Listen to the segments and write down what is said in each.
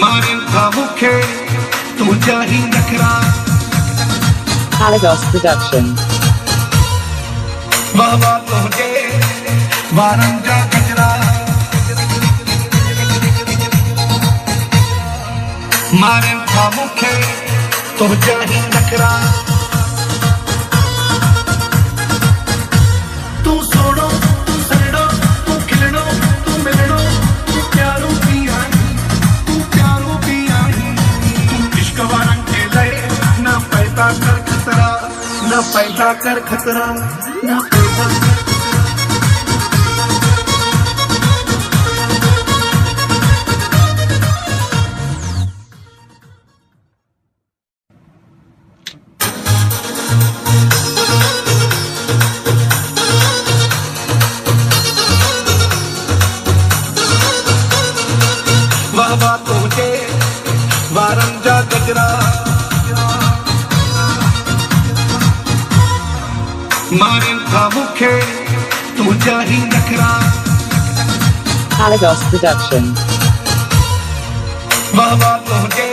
मारे था मुखे तुझा ही नखरा Palagos Production. बाबा तुझे वारंजा गजरा मारे था मुखे तुझा ही नखरा तू सोड़ो तू सड़ो तू खिलनो तू मिलनो तू प्यारो भी आई तू इश्क वारंग के लए ना पैदा कर खतरा ना पैदा कर खतरा ना पैदा कर बाबा तुझे वारंजा गजरा मारे था मुखे तुझा ही नखरा Palagos Production. बाबा तुझे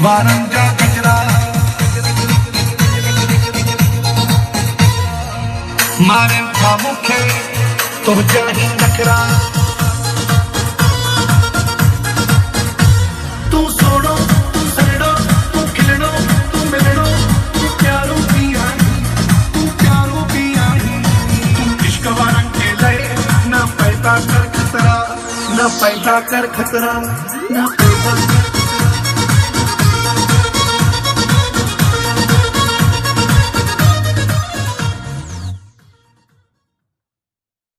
वारंजा गजरा मारे था मुखे तुझा ही नखरा तू सोड़ो तू सड़ो तू खिलनो तू मिलनो तू प्यारो भी आई तू इश्क वारंग के लए ना पैदा कर खतरा ना पैदा कर खतरा ना पैदा कर